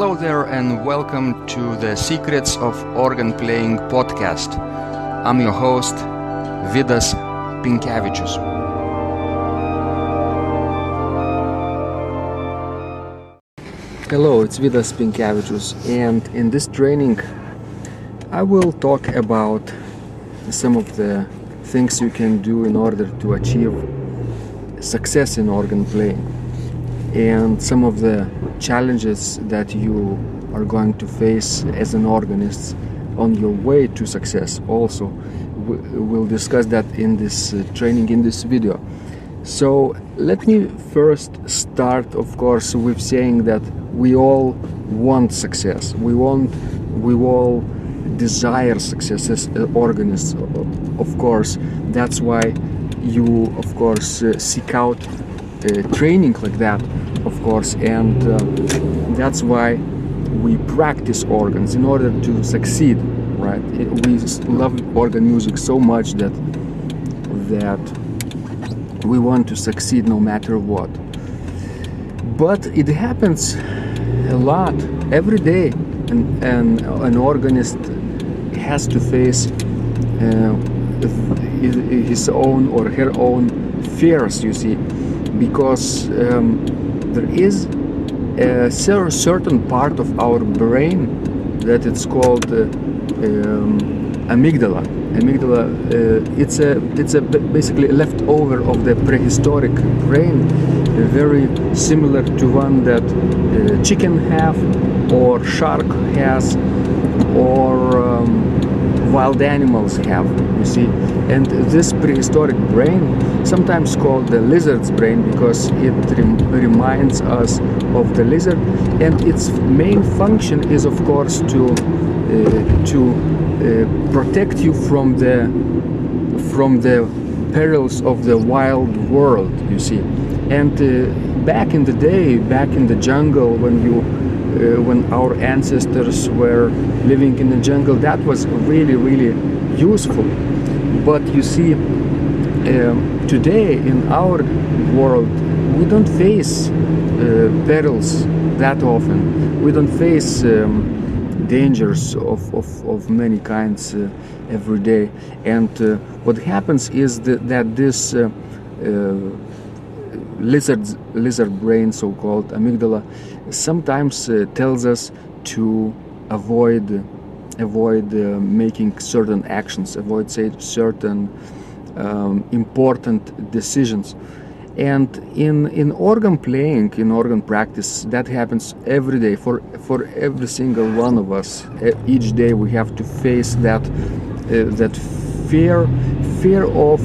Hello there and welcome to the Secrets of Organ Playing podcast. I'm your host, Vidas Pinkevicius. Hello, it's Vidas Pinkevicius, and in this training I will talk about some of the things you can do in order to achieve success in organ playing, and some of the challenges that you are going to face as an organist on your way to success. Also, we'll discuss that in this training, in this video. So let me first start, of course, with saying that we all want success. We all desire success as organists, of course. That's why you, of course, seek out training like that, of course, and that's why we practice organs in order to succeed, right? We love organ music so much that we want to succeed no matter what. But it happens a lot every day, and an organist has to face his own or her own fears, you see, because there is a certain part of our brain that it's called amygdala. It's a basically leftover of the prehistoric brain, very similar to one that chicken have, or shark has, or wild animals have, you see. And this prehistoric brain, sometimes called the lizard's brain, because it reminds us of the lizard, and its main function is, of course, to protect you from the perils of the wild world, you see. And back in the day, back in the jungle, when our ancestors were living in the jungle, that was really, really useful. But you see, today in our world, we don't face perils that often. We don't face dangers of many kinds every day. And what happens is that this lizard brain, so-called amygdala, sometimes tells us to avoid making certain actions, avoid certain important decisions. And in organ playing, in organ practice, that happens every day for every single one of us. Each day we have to face that fear of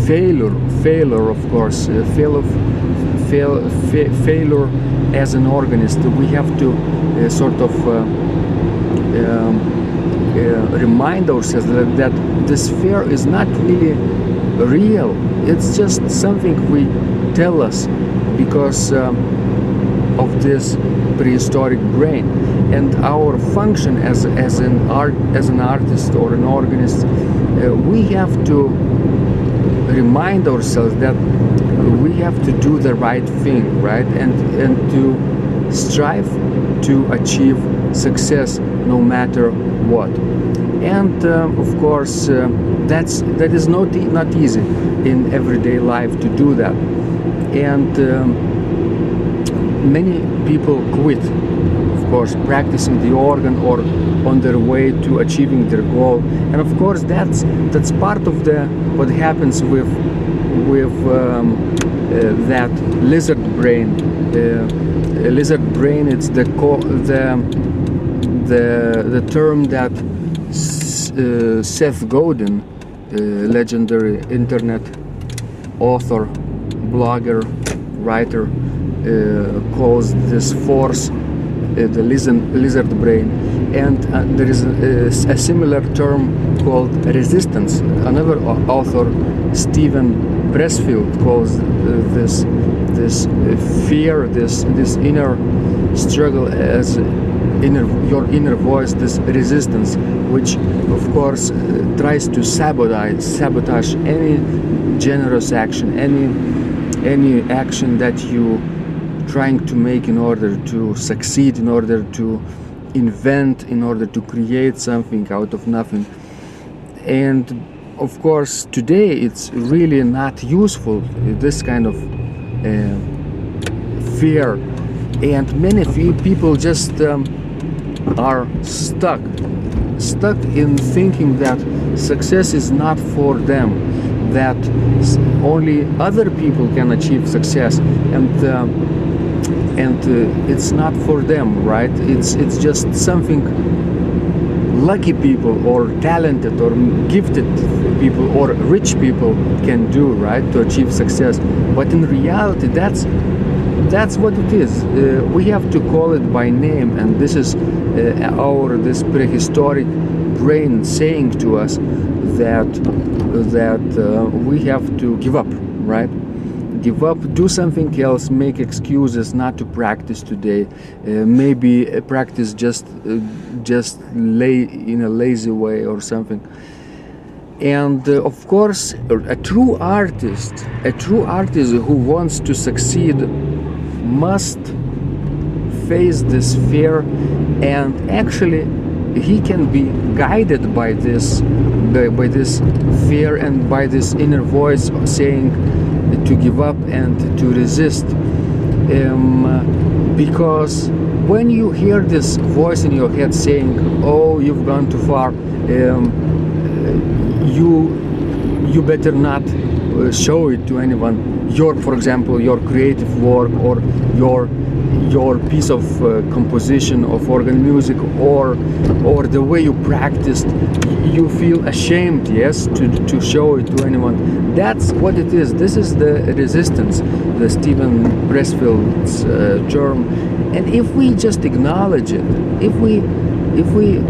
failure, of course, failure as an organist. We have to remind ourselves that this fear is not really real. It's just something we tell us because of this prehistoric brain. And our function as an artist or an organist, we have to remind ourselves that we have to do the right thing, right? And to strive to achieve success no matter what. And of course, that is not easy in everyday life to do that. And many people quit, of course, practicing the organ or on their way to achieving their goal. And of course, that's part of what happens with that lizard brain. Lizard brain, it's the term that Seth Godin, legendary internet author, blogger, writer, calls this force the lizard brain. And there is a similar term called resistance. Another author, Stephen Pressfield, calls this fear, this inner struggle as your inner voice, this resistance, which of course tries to sabotage any generous action, any action that you trying to make in order to succeed, in order to invent, in order to create something out of nothing. And of course today it's really not useful, this kind of fear, and many people just are stuck in thinking that success is not for them, that only other people can achieve success, and it's not for them, right? It's just something lucky people or talented or gifted people or rich people can do, right, to achieve success. But in reality, that's what it is. We have to call it by name, and this is this prehistoric brain saying to us that we have to give up, right? Give up, do something else, make excuses not to practice today, maybe practice just lay in a lazy way or something. And of course, a true artist who wants to succeed must face this fear, and actually he can be guided by this fear and by this inner voice saying to give up and to resist, because when you hear this voice in your head saying, oh, you've gone too far, you better not show it to anyone, for example, your creative work or your piece of composition of organ music, or the way you practiced, you feel ashamed, yes, to show it to anyone. That's what it is. This is the resistance, the Stephen Pressfield's term. And if we just acknowledge it, if we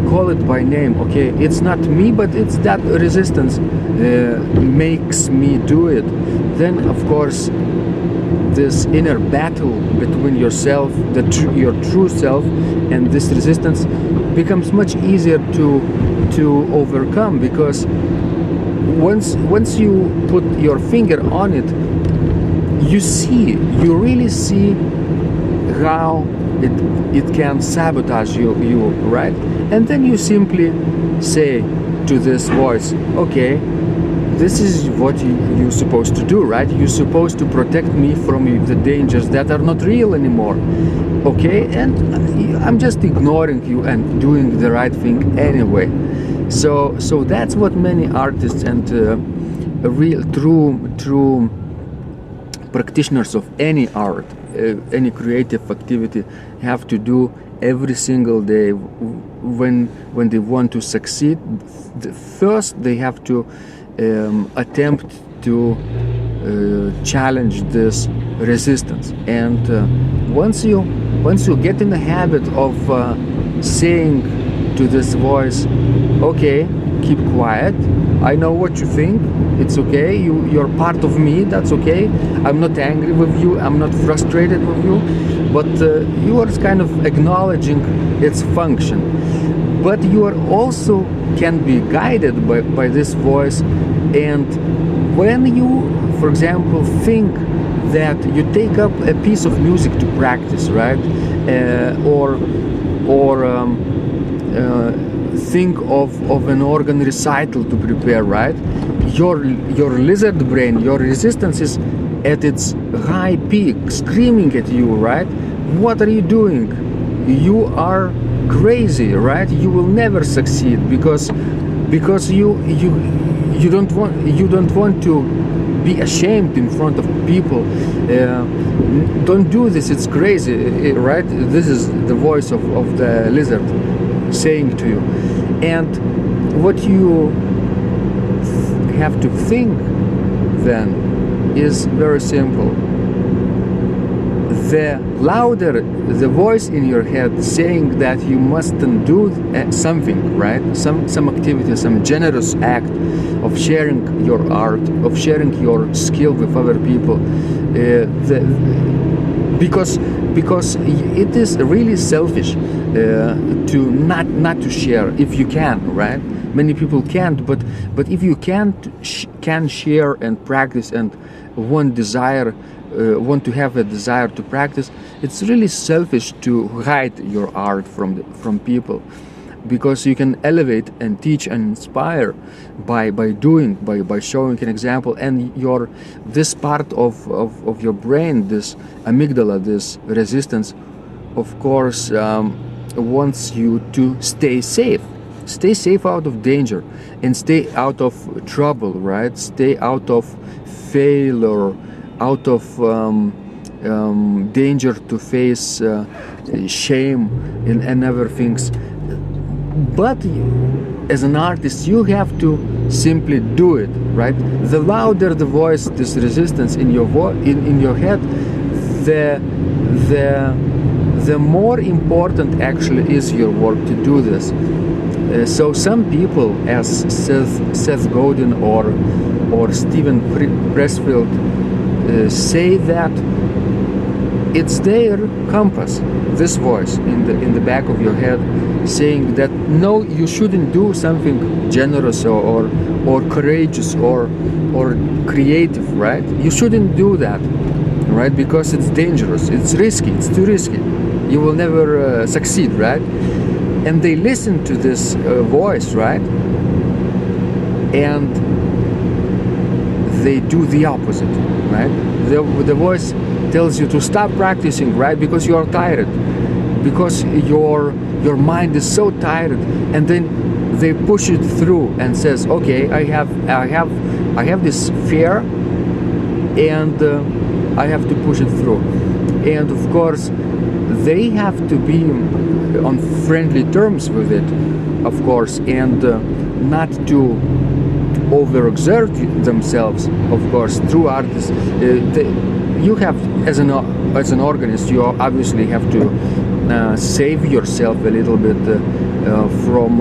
call it by name, okay, it's not me, but it's that resistance makes me do it, then of course this inner battle between yourself, your true self, and this resistance becomes much easier to overcome, because once you put your finger on it, you really see how it can sabotage you, right? And then you simply say to this voice, okay, this is what you're supposed to do, right? You're supposed to protect me from the dangers that are not real anymore, okay? And I'm just ignoring you and doing the right thing anyway. So that's what many artists and real true practitioners of any art, any creative activity have to do every single day when they want to succeed. First they have to attempt to challenge this resistance, and once you get in the habit of saying to this voice, okay, keep quiet, I know what you think, it's okay, you're part of me, that's okay, I'm not angry with you, I'm not frustrated with you, but you are kind of acknowledging its function. But you are also can be guided by this voice, and when you, for example, think that you take up a piece of music to practice, right, or think of an organ recital to prepare, right, your lizard brain, your resistance is at its high peak, screaming at you, right? What are you doing? You are crazy, right? You will never succeed because you don't want to be ashamed in front of people. Don't do this, it's crazy, right? This is the voice of the lizard saying to you. And what you have to think then is very simple. The louder the voice in your head saying that you mustn't do something, right? Some activity, some generous act of sharing your art, of sharing your skill with other people, because it is really selfish to not to share if you can, right? Many people can't, but if you can share and practice and one desire want to have a desire to practice, it's really selfish to hide your art from people, because you can elevate and teach and inspire by showing an example. And this part of your brain, this amygdala, this resistance, of course, wants you to stay safe out of danger, and stay out of trouble, right? Stay out of failure, out of danger to face shame and other things. But as an artist, you have to simply do it, right? The louder the voice, this resistance in your in your head, the more important actually is your work to do this. So some people, as Seth Godin or Stephen Pressfield, say that it's their compass, this voice in the back of your head, saying that no, you shouldn't do something generous or courageous or creative, right? You shouldn't do that, right? Because it's dangerous, it's risky, it's too risky. You will never succeed, right? And they listen to this voice, right? And they do the opposite, right? The voice tells you to stop practicing, right? Because you are tired, because your mind is so tired, and then they push it through and says, okay, I have this fear, and I have to push it through. And of course, they have to be on friendly terms with it, of course, and not to overexert themselves, of course. True artists, you have, as an organist, you obviously have to save yourself a little bit from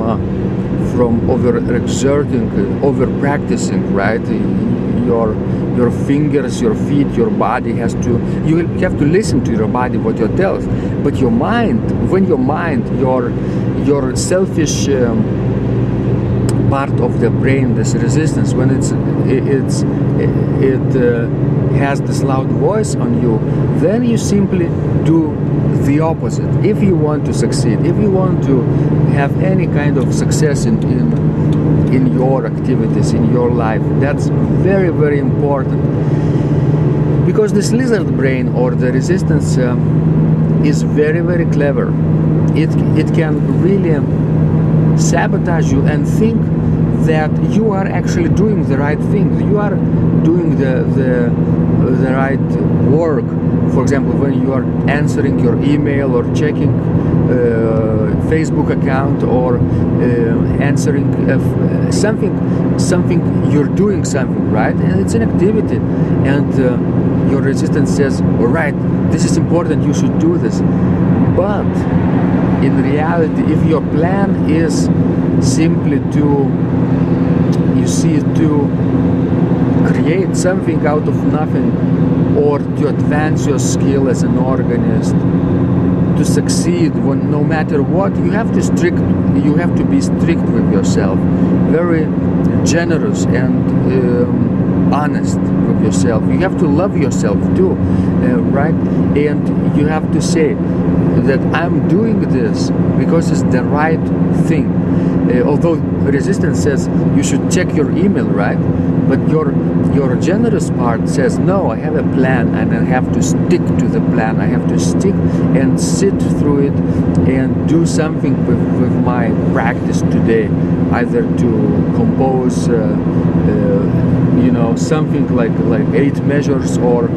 overexerting, over practicing, right? Your fingers, your feet, your body has to, you have to listen to your body, what it tells. But your mind, your selfish part of the brain, this resistance, when it has this loud voice on you, then you simply do the opposite. If you want to succeed, if you want to have any kind of success in your activities, in your life, that's very, very important. Because this lizard brain, or the resistance, is very, very clever. It can really sabotage you and think that you are actually doing the right thing. You are doing the right work. For example, when you are answering your email or checking Facebook account, or answering something, you're doing something, right? And it's an activity, and your resistance says, all right, this is important, you should do this. But in reality, if your plan is simply to create something out of nothing, or to advance your skill as an organist, to succeed, no matter what, you have to be strict with yourself, very generous and honest with yourself. You have to love yourself too, right? And you have to say that I'm doing this because it's the right thing. Although resistance says you should check your email, right? But your generous part says, no, I have a plan, and I have to stick to the plan. I have to stick and sit through it and do something with my practice today, either to compose something like 8 measures, or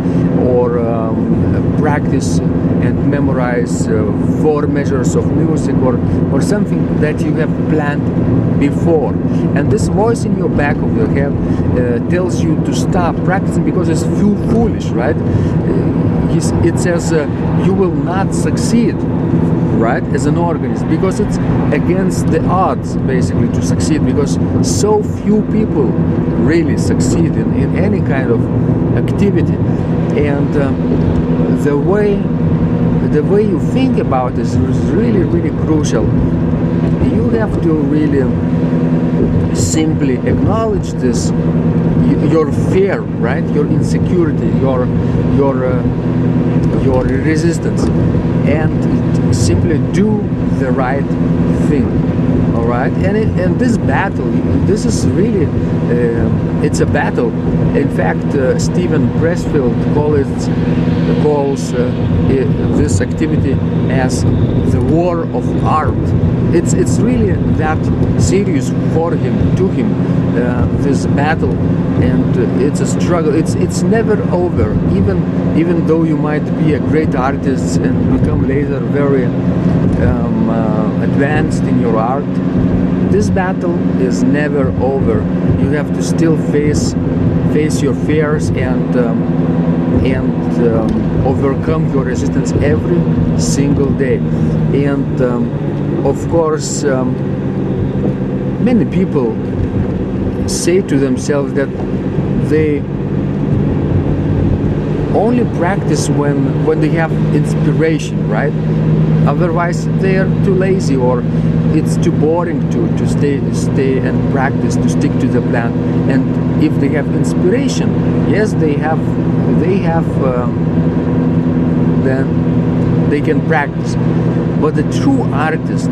practice and memorize 4 measures of music, or something that you have planned before. And this voice in your back of your head tells you to stop practicing because it's foolish, right? It says you will not succeed, right, as an organist, because it's against the odds, basically, to succeed, because so few people really succeed in any kind of activity. And the way you think about this is really, really crucial. You have to really simply acknowledge this. your fear, right? Your insecurity, your resistance, and simply do the right thing. All right, and this battle, this is really it's a battle. In fact, Stephen Pressfield calls this activity as the war of art. It's really that serious for him, to him, this battle, and it's a struggle. It's never over. Even though you might be a great artist and become later very advanced in your art, this battle is never over. You have to still face your fears and overcome your resistance every single day. And of course, many people say to themselves that they only practice when they have inspiration, right? Otherwise they are too lazy, or it's too boring to stay and practice, to stick to the plan. And if they have inspiration, yes, then they can practice. But the true artist,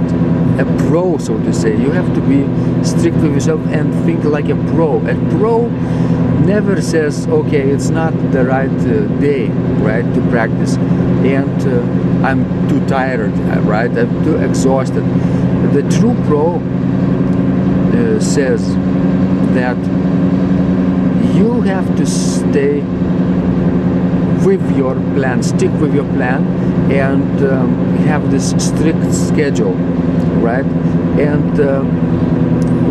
a pro, so to say, you have to be strict with yourself and think like a pro. A pro never says, okay, it's not the right day, right, to practice, and I'm too tired, right, I'm too exhausted. The true pro says that you have to stay with your plan, stick with your plan, and have this strict schedule, right? And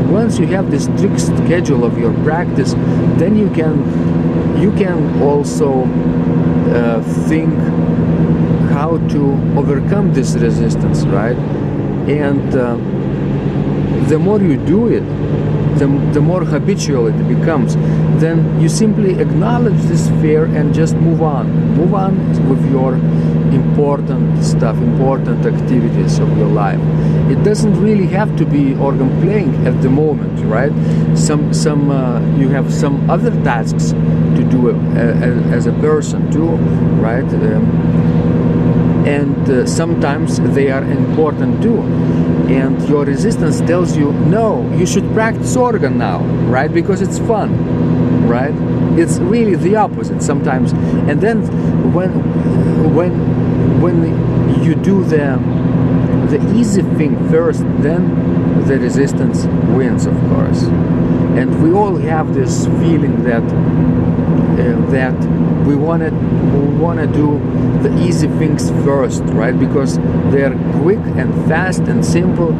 once you have this strict schedule of your practice, then you can also think how to overcome this resistance, right? And the more you do it, the more habitual it becomes. Then you simply acknowledge this fear and just move on with your important stuff, important activities of your life. It doesn't really have to be organ playing at the moment, right? You have some other tasks to do as a person too, right? And sometimes they are important too. And your resistance tells you, no, you should practice organ now, right? Because it's fun, right? It's really the opposite sometimes. And then when you do the easy thing first, then the resistance wins, of course. And we all have this feeling that we wanna do the easy things first, right? Because they are quick and fast and simple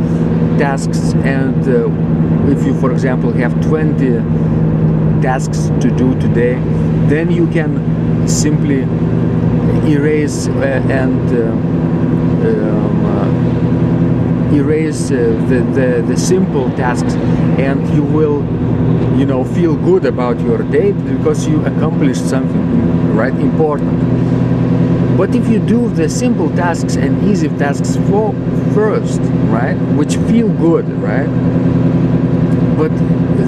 tasks. And if you, for example, have 20 tasks to do today, then you can simply erase the simple tasks, and you will feel good about your day because you accomplished something, right, important. But if you do the simple tasks and easy tasks first, right, which feel good, right, but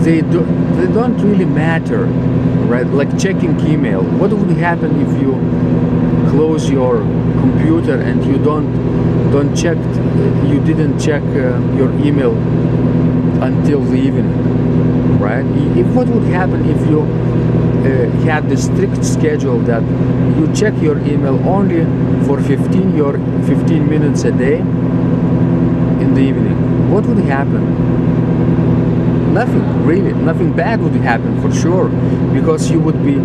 they don't really matter, right? Like checking email. What would happen if you close your computer and you didn't check your email until the evening, right? What would happen if you had the strict schedule that you check your email only for 15 minutes a day in the evening? What would happen? Nothing, really. Nothing bad would happen, for sure, because you would be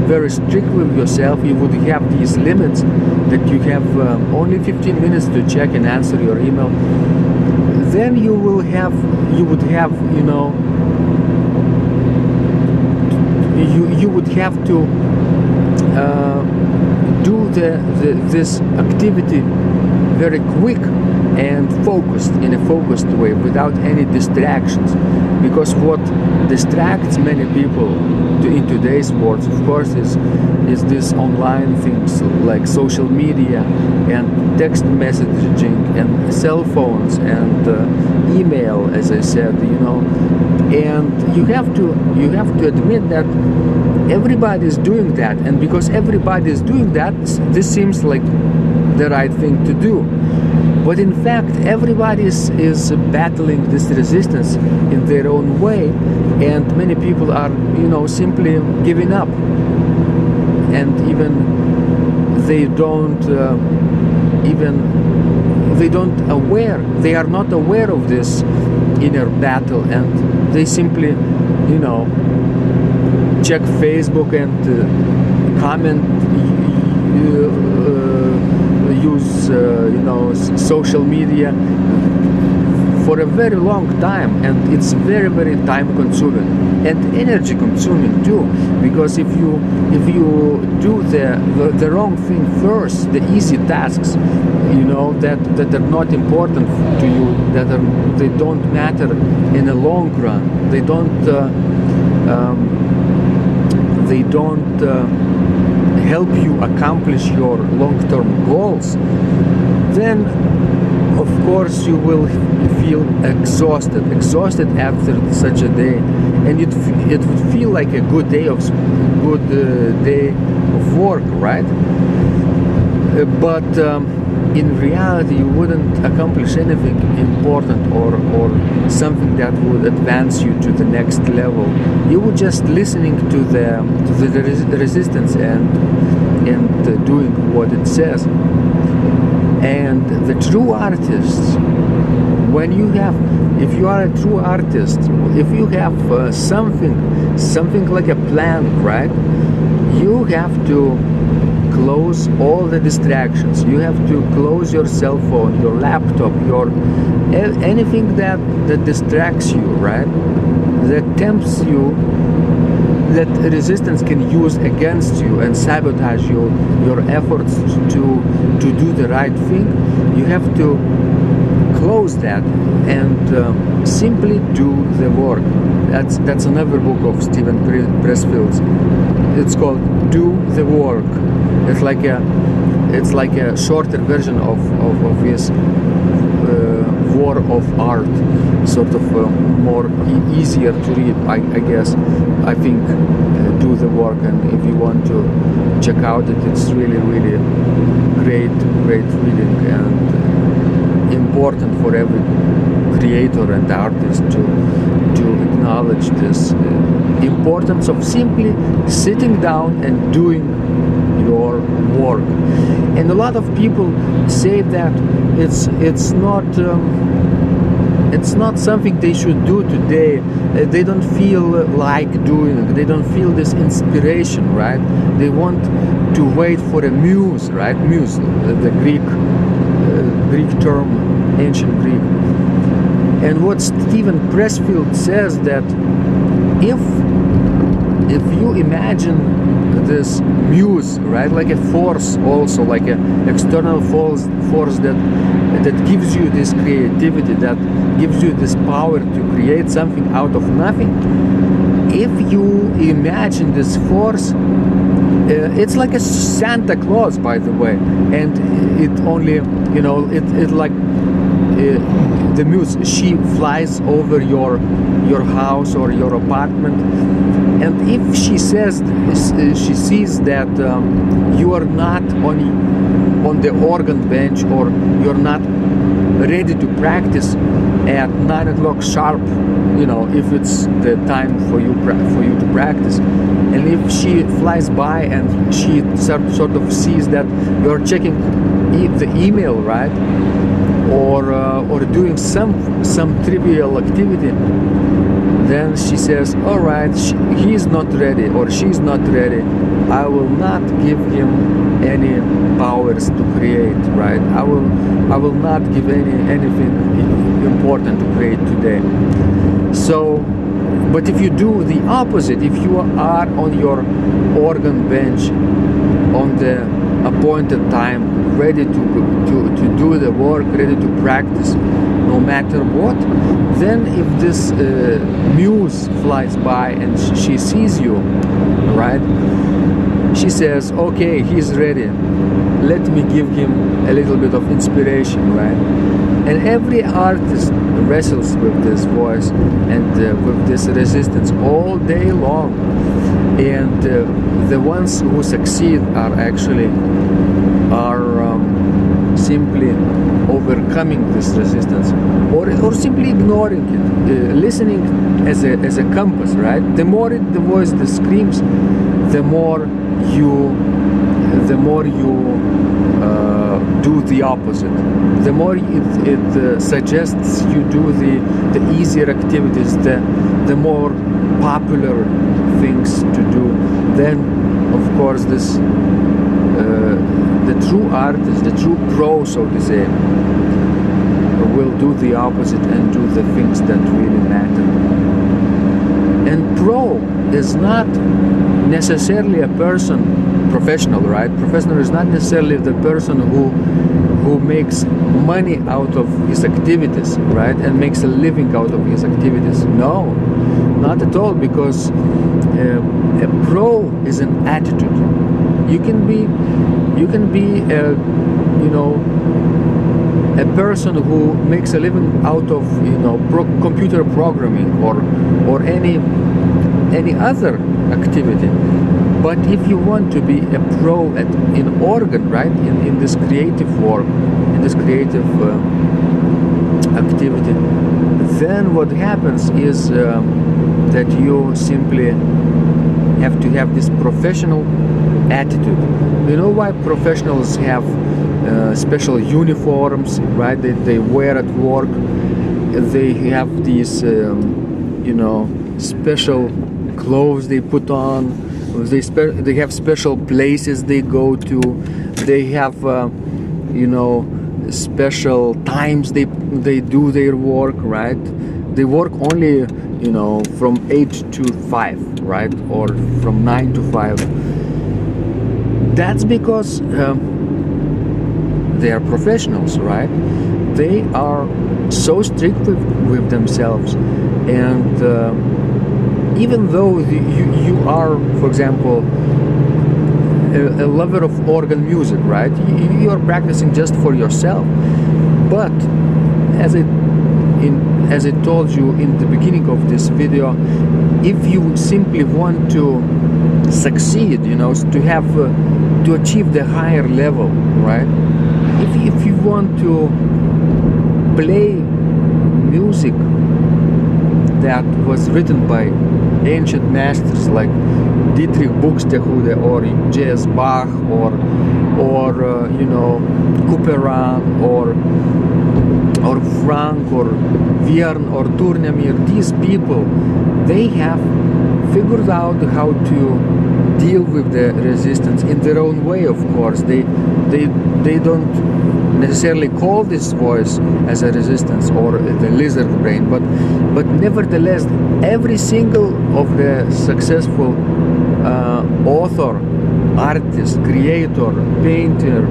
very strict with yourself. You would have these limits that you have only 15 minutes to check and answer your email. Then you would have to do this activity very quick, and focused, in a focused way, without any distractions. Because what distracts many people in today's world, of course, is this online things like social media and text messaging and cell phones and email, as I said, and you have to admit that everybody is doing that, and because everybody is doing that, this seems like the right thing to do. But in fact, everybody is battling this resistance in their own way, and many people are, simply giving up, and even they are not aware of this inner battle, and they simply, check Facebook and comment, use social media for a very long time, and it's very, very time consuming and energy consuming too, because if you do the wrong thing first, the easy tasks, that are not important to you, they don't matter in the long run, they don't help you accomplish your long-term goals, then of course you will feel exhausted after such a day, and it would feel like a good day of work, right? But in reality, you wouldn't accomplish anything important or something that would advance you to the next level. You would just listening to the resistance and doing what it says. And the true artists, if you are a true artist, if you have something like a plan, right? You have to close all the distractions. You have to close your cell phone, your laptop, anything that distracts you, right? That tempts you, that resistance can use against you and sabotage your efforts to do the right thing. You have to close that and simply do the work. That's another book of Steven Pressfield's. It's called "Do the Work." It's like a shorter version of his War of Art, sort of more easier to read, I guess. I think Do the Work, and if you want to check out it's really, really great reading, and important for every creator and artist to acknowledge this importance of simply sitting down and doing your work. And a lot of people say that it's not something they should do today. They don't feel like doing it. They don't feel this inspiration, right? They want to wait for a muse, right? Muse, the Greek term, ancient Greek. And what Steven Pressfield says, that if you imagine this muse, right, like a force, also like an external force that gives you this creativity, that gives you this power to create something out of nothing. If you imagine this force, it's like a Santa Claus, by the way, and it only, it like the muse, she flies over your house or your apartment, and if she sees that you are not on the organ bench, or you're not ready to practice at 9 o'clock sharp, if it's the time for you to practice, and if she flies by and she sort of sees that you're checking the email, right, or doing some trivial activity, then she says, all right, he is not ready or she is not ready. I will not give him any powers to create, right? I will not give anything important to create today. So, but if you do the opposite, if you are on your organ bench, on the appointed time, ready to do the work, ready to practice no matter what, then if this muse flies by and she sees you, right, she says, okay, he's ready, let me give him a little bit of inspiration, right? And every artist wrestles with this voice and with this resistance all day long. And the ones who succeed are actually simply overcoming this resistance, or simply ignoring it, listening as a compass, right? The more the voice screams, the more you do the opposite. The more it suggests you do the easier activities, the more popular things to do. Then, of course, this the true artist, the true pro, so to say, will do the opposite and do the things that really matter. And pro is not necessarily a person, professional, right? Professional is not necessarily the person who makes money out of his activities, right? And makes a living out of his activities. No, not at all, because a pro is an attitude. You can be a person who makes a living out of computer programming or any other activity. But if you want to be a pro in organ, right, in this creative work, in this creative activity, then what happens is that you simply have to have this professional attitude. You know why professionals have special uniforms, right? They wear at work. They have these special clothes they put on. They have special places they go to. They have special times they do their work, right? They work only from 8 to 5, right? Or from 9 to 5. That's because they are professionals, right? They are so strict with themselves, and even though you are, for example, a lover of organ music, right? You are practicing just for yourself. But as I told you in the beginning of this video, if you simply want to succeed, to achieve the higher level, right? If you want to play music that was written by ancient masters like Dietrich Buxtehude or J.S. Bach or Couperin or Frank or Vierne or Tournemire, these people, they have figured out how to deal with the resistance in their own way. Of course, they don't necessarily call this voice as a resistance or the lizard brain, but nevertheless, every single of the successful author, artist, creator, painter,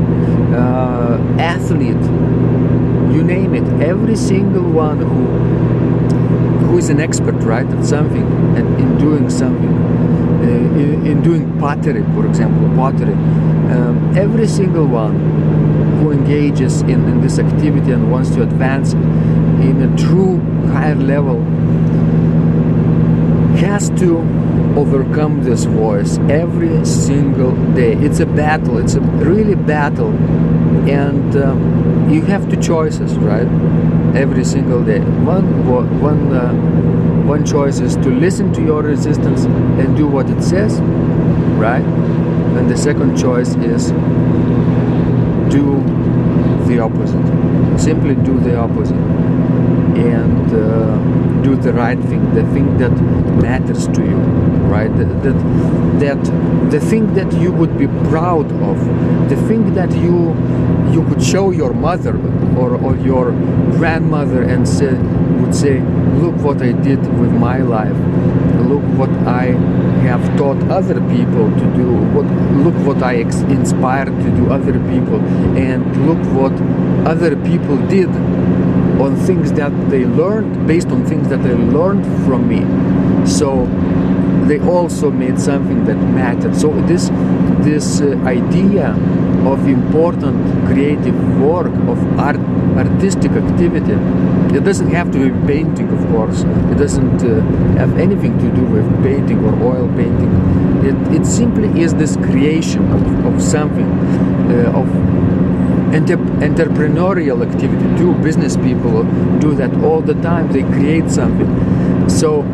athlete, you name it, every single one who is an expert, right, at something and in doing something, in doing pottery, for example, every single one who engages in this activity and wants to advance in a true higher level has to overcome this voice every single day. It's a battle. It's a really battle, and you have two choices, right? Every single day. One choice is to listen to your resistance and do what it says, right? And the second choice is do the opposite. Simply do the opposite, and do the right thing, the thing that matters to you, right? The thing that you would be proud of, the thing that you could show your mother or your grandmother and would say, look what I did with my life, look what I have taught other people to do. Look what I inspired to do other people, and look what other people did on things that they learned, based on things that they learned from me. So they also made something that mattered. So this idea of important creative work, of artistic activity, it doesn't have to be painting, of course. It doesn't have anything to do with painting or oil painting. It simply is this creation of something, of entrepreneurial activity too. Business people do that all the time. They create something. So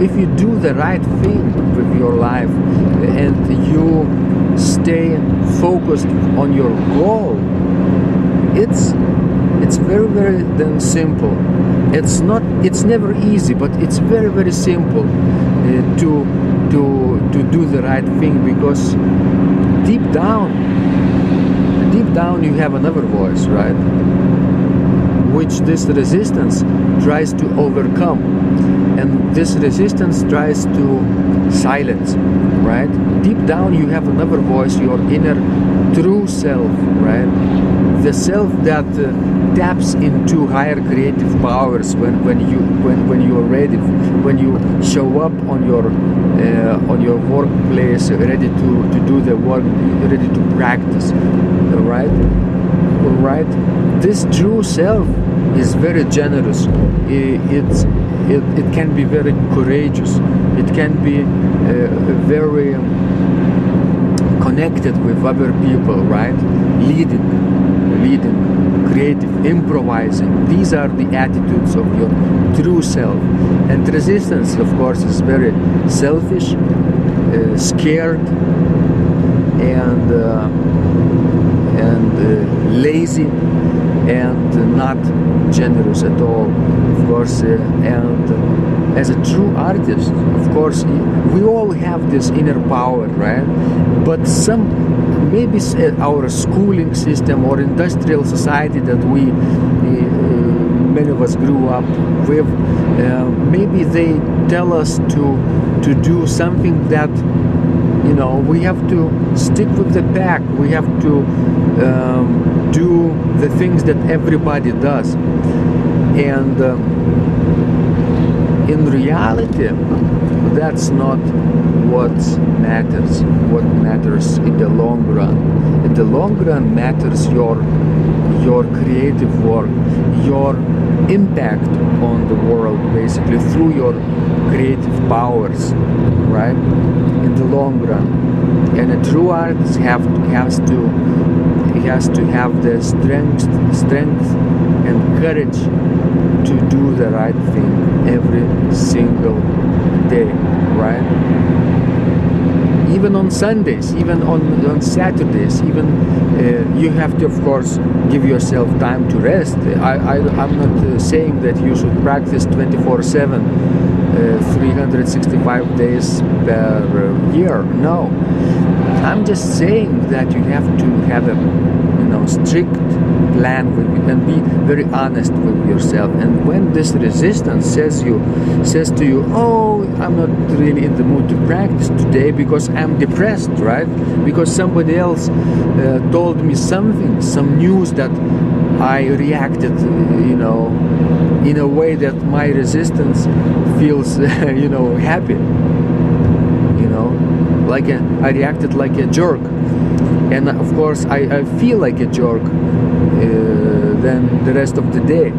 if you do the right thing with your life and you stay focused on your goal, it's very, very then simple. It's never easy, but it's very, very simple to do the right thing, because deep down you have another voice, right? Which this resistance tries to overcome, and this resistance tries to silence, right? Deep down you have another voice, your inner true self, right? The self that taps into higher creative powers when you are ready, when you show up on your workplace, ready to do the work, ready to practice, right? This true self is very generous. It can be very courageous. It can be very connected with other people, right? Leading, creative, improvising. These are the attitudes of your true self. And resistance, of course, is very selfish, scared, and lazy, and not generous at all, of course. And as a true artist, of course, we all have this inner power, right? But maybe our schooling system or industrial society that many of us grew up with, maybe they tell us to do something that, we have to stick with the pack. We have to do the things that everybody does. And in reality, that's not what matters. What matters in the long run. In the long run matters your creative work, your impact on the world, basically through your creative powers, right? In the long run. And a true artist has to have the strength and courage to do the right thing every single day, right? Even on Sundays, even on Saturdays, even you have to, of course, give yourself time to rest. I'm not saying that you should practice 24/7, 365 days per year. No, I'm just saying that you have to have a strict plan and be very honest with yourself. And when this resistance says to you, oh, I'm not really in the mood to practice today because I'm depressed, right? Because somebody else told me some news that I reacted, in a way that my resistance feels, happy. I reacted like a jerk. And of course I feel like a jerk then the rest of the day.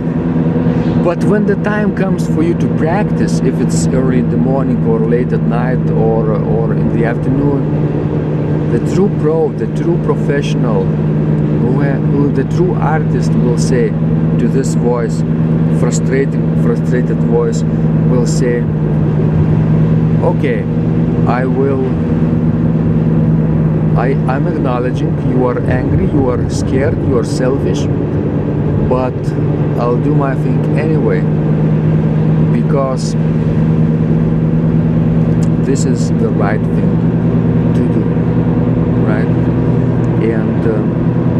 But when the time comes for you to practice, if it's early in the morning or late at night or in the afternoon, the true pro, the true professional, the true artist will say to this voice, frustrated voice, will say, okay, I'm acknowledging you are angry, you are scared, you are selfish, but I'll do my thing anyway, because this is the right thing to do, right? And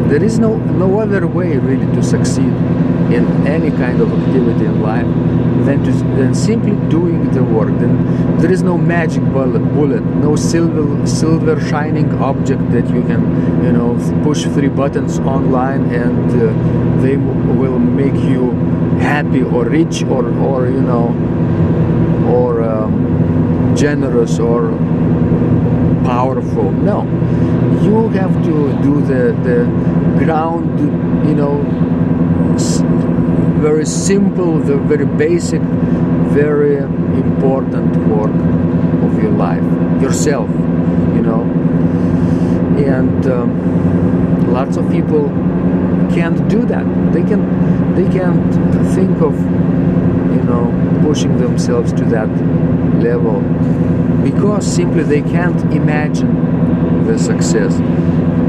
there is no other way really to succeed in any kind of activity in life than simply doing the work. Then there is no magic bullet, no silver shining object that you can, push 3 buttons online and they will make you happy or rich or generous or powerful. No, you have to do the ground, very simple, the very basic, very important work of your life, yourself, and lots of people can't do that. They can't think of pushing themselves to that level because simply they can't imagine the success.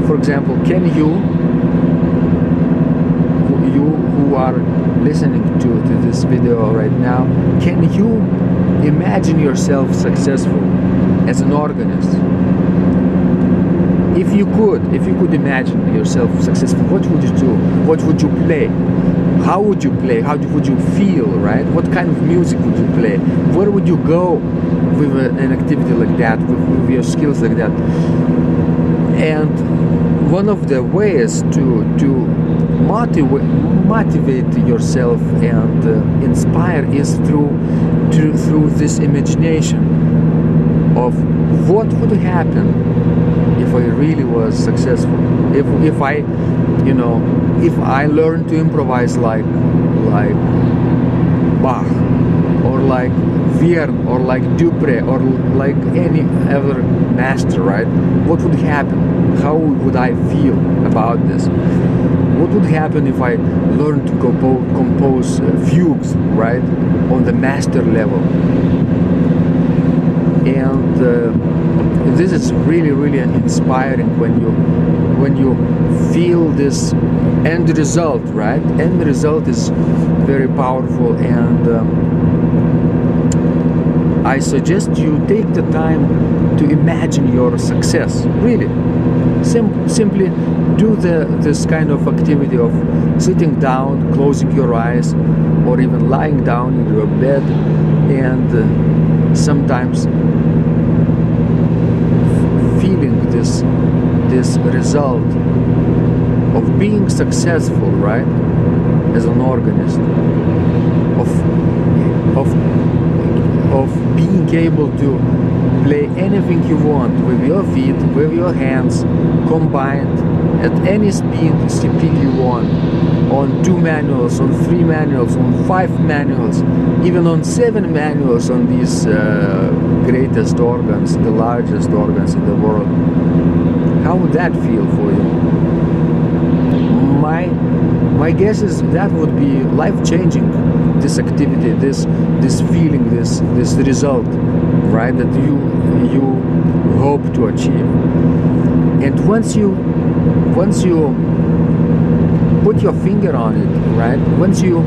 For example, can you who are listening to this video right now, can you imagine yourself successful as an organist? If you could imagine yourself successful, what would you do? What would you play? How would you play? How would you feel, right? What kind of music would you play? Where would you go with an activity like that, with your skills like that? And one of the ways to motivate yourself and inspire is through this imagination of what would happen if I really was successful, if I learned to improvise like Bach or like Vierne or like Dupré or like any other master, right? What would happen? How would I feel about this? What would happen if I learned to compose fugues, right, on the master level? And this is really, really inspiring when you feel this end result, right? End result is very powerful, and I suggest you take the time to imagine your success. Really, simply do this kind of activity of sitting down, closing your eyes, or even lying down in your bed, and sometimes feeling this result of being successful, right, as an organist, of being able to play anything you want with your feet, with your hands, combined at any speed you want, on 2 manuals, on 3 manuals, on 5 manuals, even on 7 manuals on these greatest organs, the largest organs in the world. How would that feel for you? My guess is that would be life-changing, this activity, this feeling, this result, right, that you hope to achieve. And once you put your finger on it, right, once you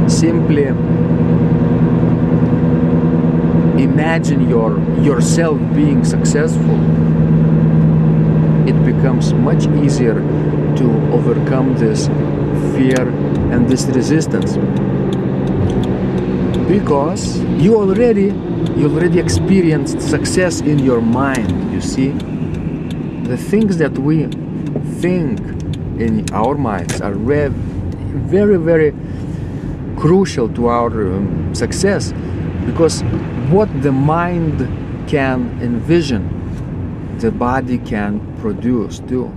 simply imagine yourself being successful, it becomes much easier to overcome this fear and this resistance, because you already experienced success in your mind. You see, the things that we think in our minds are very, very crucial to our success, because what the mind can envision, the body can produce too.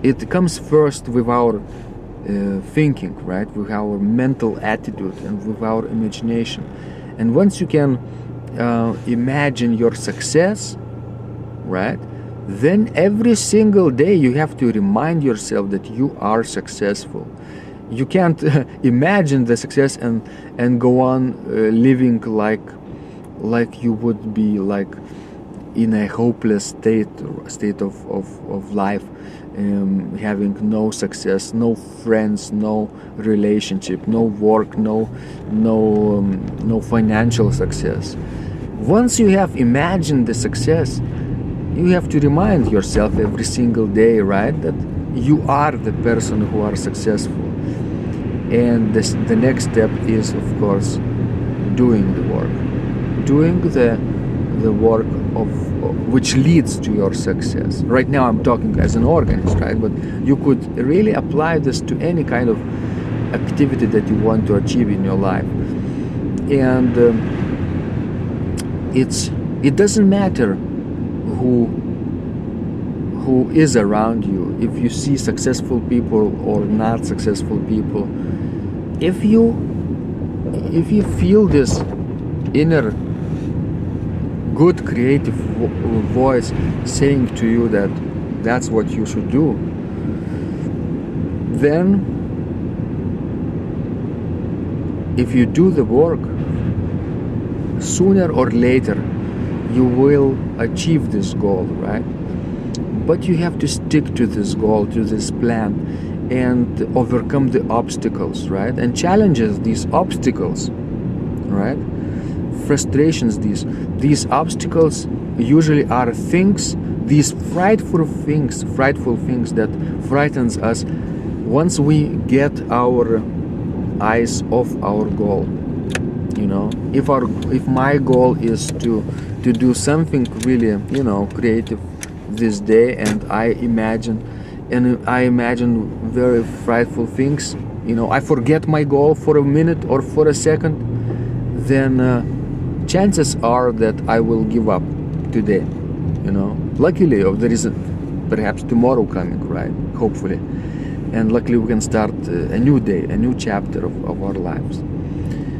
It comes first with our thinking, right, with our mental attitude and with our imagination. And once you can imagine your success, right, then every single day you have to remind yourself that you are successful. You can't imagine the success and go on living like you would be like in a hopeless state of life, having no success, no friends, no relationship, no work, no financial success. Once you have imagined the success, you have to remind yourself every single day, right, that you are the person who are successful. And the next step is, of course, doing the work, doing the work of which leads to your success. Right now I'm talking as an organist, right? But you could really apply this to any kind of activity that you want to achieve in your life. And it doesn't matter who is around you, if you see successful people or not successful people. If you feel this inner good creative voice saying to you that that's what you should do, then if you do the work, sooner or later you will achieve this goal, right? But you have to stick to this goal, to this plan, and overcome the obstacles, right? And challenges these obstacles, right? Frustrations, these obstacles usually are things, these frightful things that frightens us once we get our eyes off our goal. You know, if my goal is to do something really, creative this day, and I imagine very frightful things, I forget my goal for a minute or for a second, then chances are that I will give up today. Luckily, there is perhaps tomorrow coming, right? Hopefully, and luckily we can start a new day, a new chapter of our lives.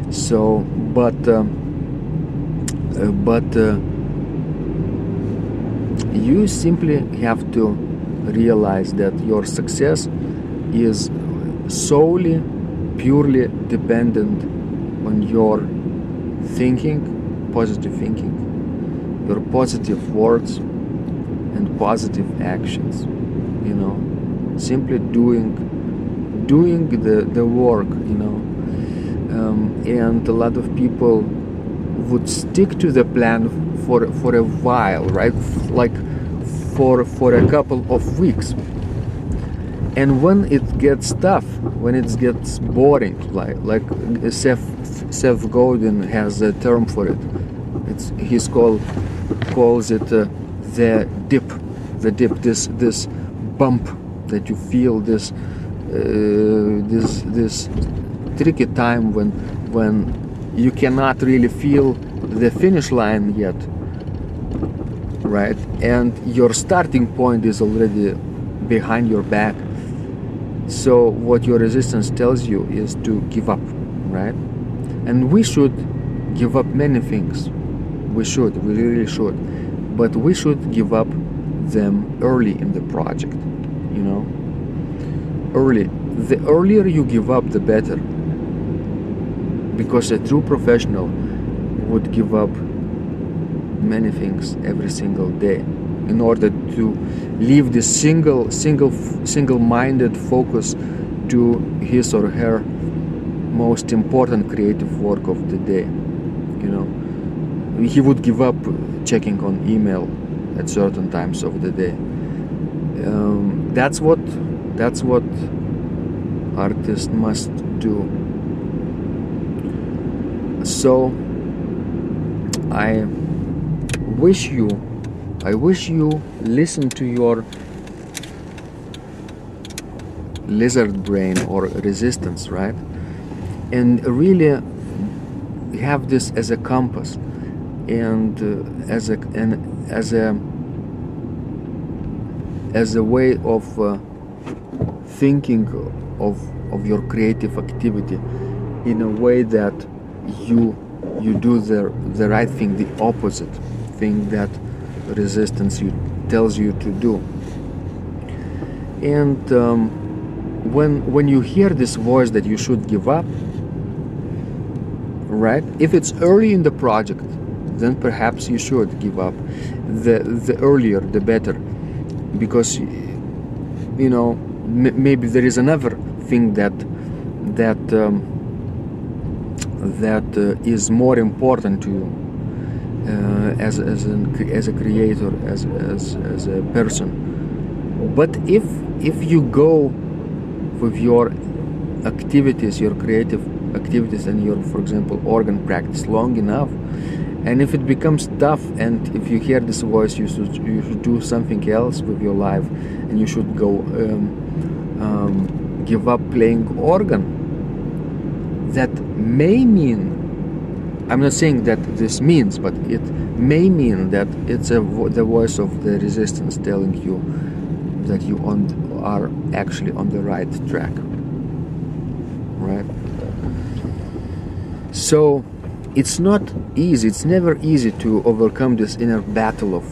So, but you simply have to realize that your success is solely, purely dependent on your thinking, positive thinking, your positive words and positive actions. Simply doing the work. And a lot of people would stick to the plan for a while, right? Like for a couple of weeks. And when it gets tough, when it gets boring, like Seth Godin has a term for it. Calls it the dip, this bump that you feel, this tricky time when you cannot really feel the finish line yet, right? And your starting point is already behind your back. So what your resistance tells you is to give up, right? And we should give up many things. We really should. But we should give up them early in the project, early. The earlier you give up, the better. Because a true professional would give up many things every single day in order to leave this single-minded focus to his or her most important creative work of the day. He would give up checking on email at certain times of the day. That's what artists must do. So I wish you listen to your lizard brain or resistance, right? And really have this as a compass and as a way of thinking of your creative activity in a way that you do the right thing, the opposite thing that resistance tells you to do. And when you hear this voice that you should give up, right? If it's early in the project, then perhaps you should give up. The earlier, the better, because maybe there is another thing that is more important to you as a creator, as a person. But if you go with your activities, your creative activities and your, for example, organ practice long enough, and if it becomes tough and if you hear this voice, you should do something else with your life and you should go give up playing organ, that may mean, I'm not saying that this means, but it may mean that it's the voice of the resistance telling you that you are actually on the right track, right? So it's not easy, it's never easy to overcome this inner battle of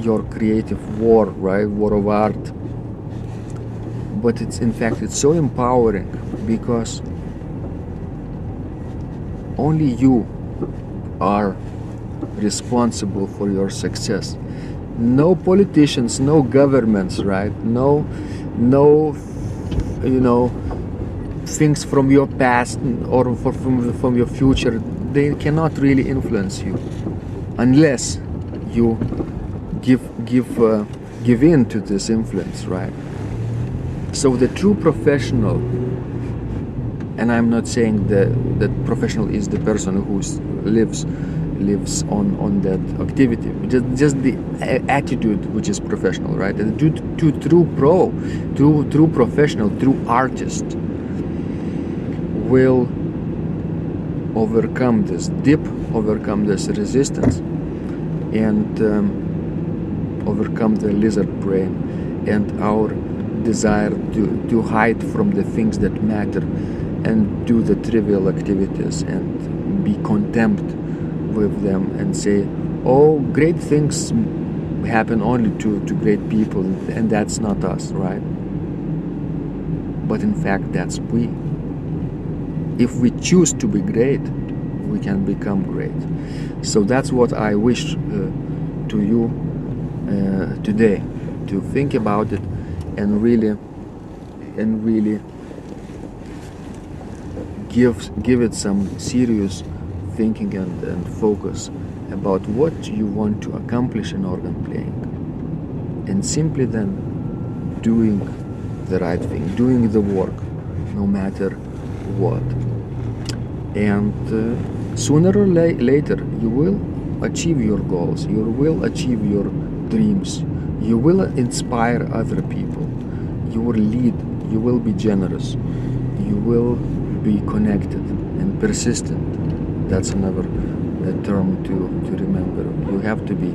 your creative war, right? War of art. But it's, in fact, it's so empowering because only you are responsible for your success. No politicians, no governments, right? No, things from your past or from your future. They cannot really influence you unless you give in to this influence, right? So the true professional, and I'm not saying that professional is the person who lives on that activity, just the attitude which is professional, right? And true professional, true artist will overcome this dip, overcome this resistance, and overcome the lizard brain and our desire to hide from the things that matter and do the trivial activities and be content with them and say, oh, great things happen only to great people, and that's not us, right? But in fact, that's we. If we choose to be great, we can become great. So that's what I wish to you today, to think about it and really give it some serious thinking and focus about what you want to accomplish in organ playing, and simply then doing the right thing, doing the work, no matter what. And sooner or later you will achieve your goals, you will achieve your dreams, you will inspire other people, you will lead, you will be generous, you will be connected and persistent. That's another term to remember. You have to be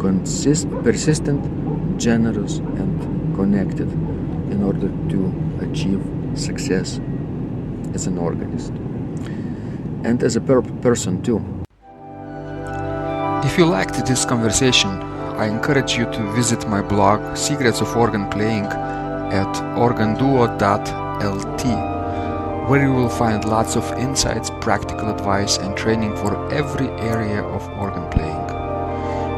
persistent, generous, and connected in order to achieve success as an organist and as a person too. If you liked this conversation, I encourage you to visit my blog Secrets of Organ Playing at organduo.lt, where you will find lots of insights, practical advice, and training for every area of organ playing.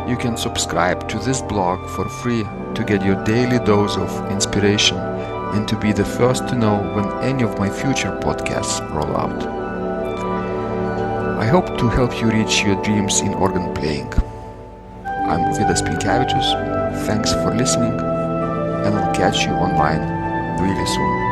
You can subscribe to this blog for free to get your daily dose of inspiration and to be the first to know when any of my future podcasts roll out. I hope to help you reach your dreams in organ playing. I'm Vidas Pinkevicius. Thanks for listening, and I'll catch you online really soon.